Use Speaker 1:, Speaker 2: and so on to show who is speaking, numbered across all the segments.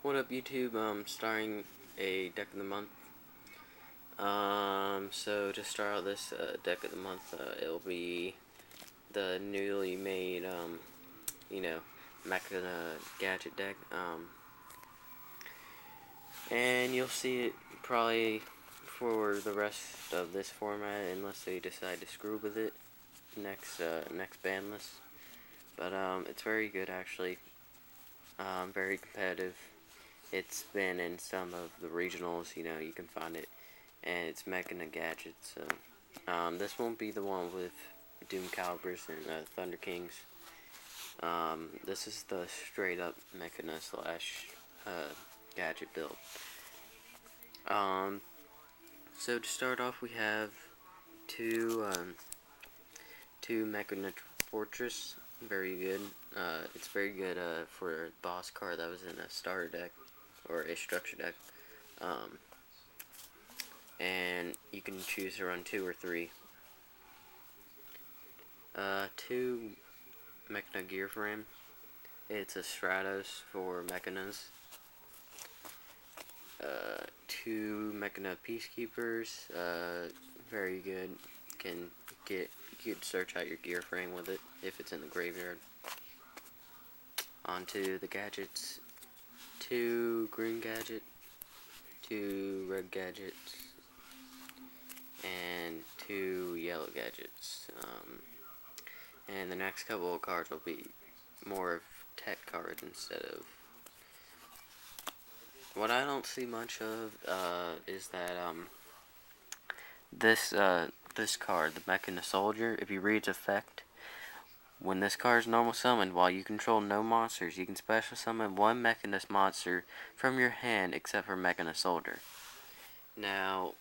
Speaker 1: What up, YouTube? Starting a deck of the month. So to start out this deck of the month, it'll be the newly made, Machina Gadget deck. And you'll see it probably for the rest of this format, unless they decide to screw with it next ban list. But it's very good actually. Very competitive. It's been in some of the regionals, you can find it, and it's Machina Gadgets. So, this won't be the one with Doom Calibers and Thunder Kings. This is the straight up Machina slash Gadget build. So to start off, we have two Machina Fortress. Very good. It's very good for a boss card that was in a starter deck or a structure deck. And you can choose to run 2 or 3. 2 Machina Gearframe. It's a Stratos for Machinas. 2 Machina Peacekeepers. Very good. You could search out your Gearframe with it if it's in the graveyard. Onto the gadgets. 2 Green Gadget. 2 Red Gadgets. And 2 Yellow Gadgets. And the next couple of cards will be more of tech cards instead of... What I don't see much of is that this card, the Machina Soldier, if you read its effect, when this card is normal summoned, while you control no monsters, you can special summon one Mechanist monster from your hand except for Machina Soldier. Now,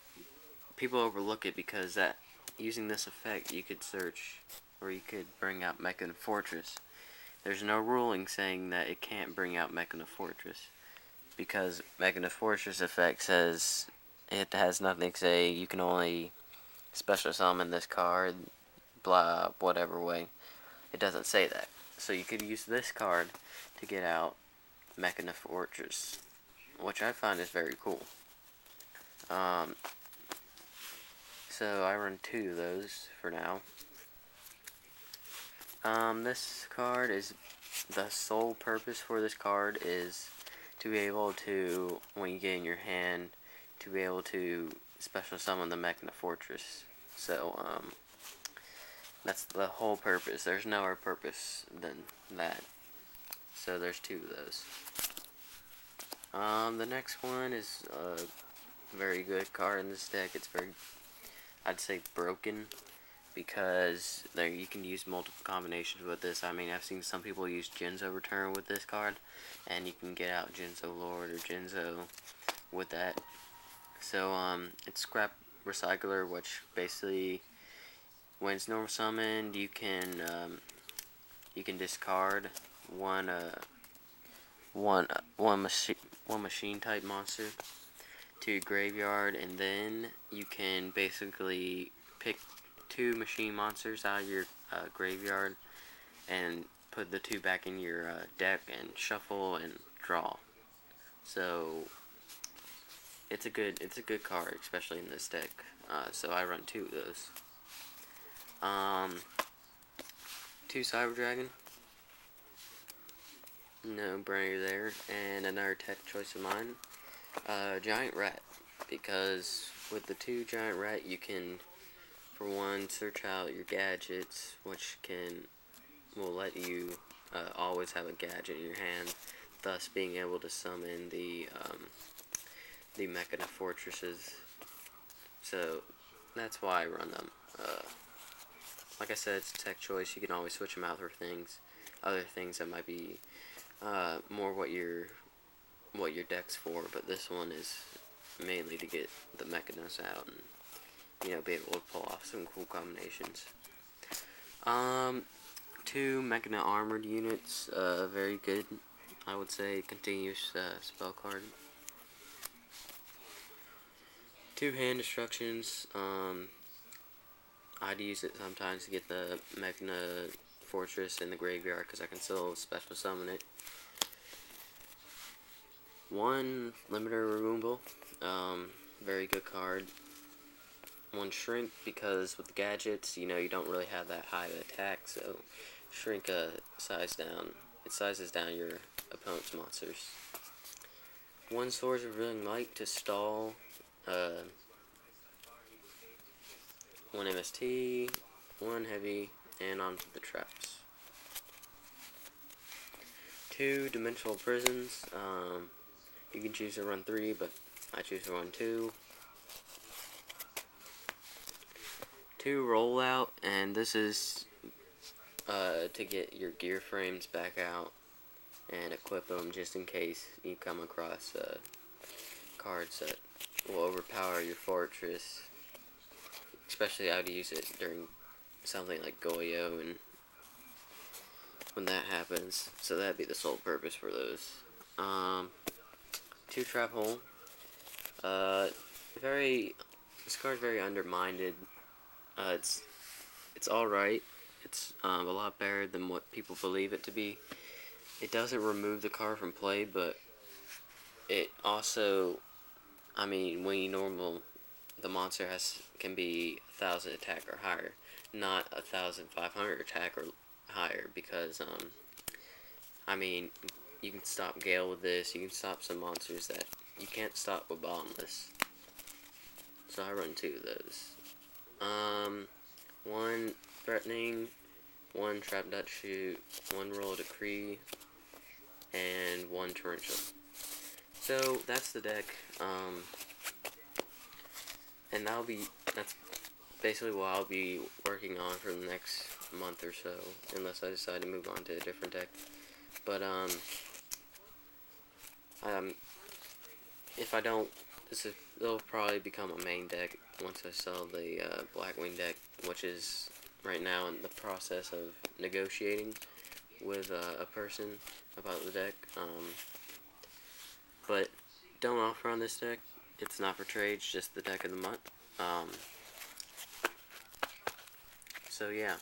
Speaker 1: people overlook it because using this effect, you could search, or you could bring out Machina Fortress. There's no ruling saying that it can't bring out Machina Fortress, because Machina Fortress effect says it has nothing to say. You can only special summon this card, blah, whatever way. It doesn't say that. So you could use this card to get out Machina Fortress, which I find is very cool. So I run 2 of those for now. This card is, the sole purpose for this card is to be able to, when you get in your hand, to be able to special summon the Machina Fortress. So, that's the whole purpose. There's no other purpose than that. So there's 2 of those. The next one is a very good card in this deck. It's very, I'd say, broken, because you can use multiple combinations with this. I mean, I've seen some people use Genzo Return with this card, and you can get out Genzo Lord or Genzo with that. So, it's Scrap Recycler, which basically, when it's normal summoned, you can discard one machine type monster to your graveyard, and then you can basically pick 2 machine monsters out of your graveyard and put the 2 back in your deck and shuffle and draw. So it's a good card, especially in this deck. So I run 2 of those. 2 Cyber Dragon. No brainer there. And another tech choice of mine, Giant Rat, because with the 2 Giant Rat you can, for one, search out your gadgets, which will let you always have a gadget in your hand, thus being able to summon the Machina Fortresses. So that's why I run them. Like I said, it's a tech choice. You can always switch them out for other things that might be more what your deck's for, but this one is mainly to get the Machinas out and be able to pull off some cool combinations. 2 Machina Armored units, very good, I would say, continuous spell card. 2 Hand Destructions. I'd use it sometimes to get the Machina Fortress in the graveyard, because I can still special summon it. 1 limiter removal, very good card. 1 shrink, because with the gadgets, you know, you don't really have that high attack, so shrink size down. It sizes down your opponent's monsters. 1 swords are really light to stall. 1 MST, 1 heavy, and onto the traps. 2 dimensional prisons. You can choose to run 3, but I choose to run 2. 2 rollout, and this is to get your gear frames back out and equip them just in case you come across cards that will overpower your fortress. Especially I would use it during something like Goyo and when that happens. So that'd be the sole purpose for those. 2 trap hole. This card's very undermined. It's alright. It's a lot better than what people believe it to be. It doesn't remove the card from play, but it also, I mean, when you normal, the monster can be 1,000 attack or higher, not 1,500 attack or higher, because I mean, you can stop Gale with this. You can stop some monsters that you can't stop with Bottomless. So I run 2 of those. 1 threatening, 1 Trap Dustshoot, 1 roll decree, and 1 torrential. So that's the deck. And that's basically what I'll be working on for the next month or so, unless I decide to move on to a different deck. But if I don't, it'll probably become a main deck once I sell the Blackwing deck, which is right now in the process of negotiating with a person about the deck. But don't offer on this deck. It's not for trade, it's just the deck of the month. So yeah,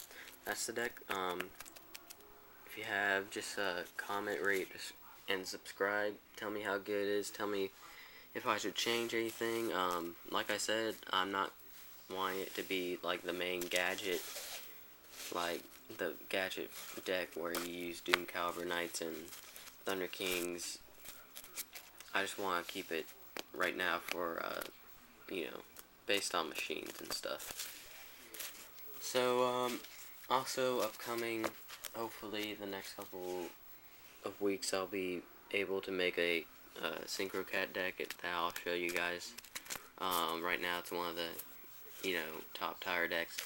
Speaker 1: that's the deck. If you have, just comment, rate, and subscribe. Tell me how good it is. Tell me if I should change anything. Like I said, I'm not wanting it to be like the main gadget, like the gadget deck where you use Doom Caliber Knights and Thunder Kings. I just want to keep it right now for, you know, based on machines and stuff. So, also upcoming, hopefully the next couple of weeks, I'll be able to make a Synchro Cat deck that I'll show you guys. Right now it's one of the, you know, top tier decks.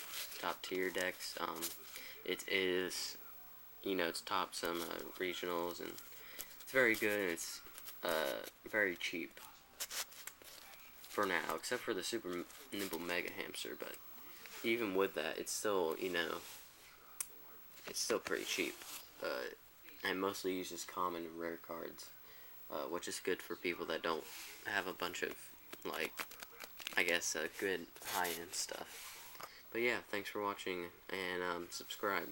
Speaker 1: It is, you know, it's topped some regionals, and it's very good, and it's very cheap for now, except for the Super Nimble Mega Hamster. But even with that, it's still, you know, it's still pretty cheap. And mostly uses common and rare cards, which is good for people that don't have a bunch of, like, I guess, good high-end stuff. But yeah, thanks for watching, and subscribe.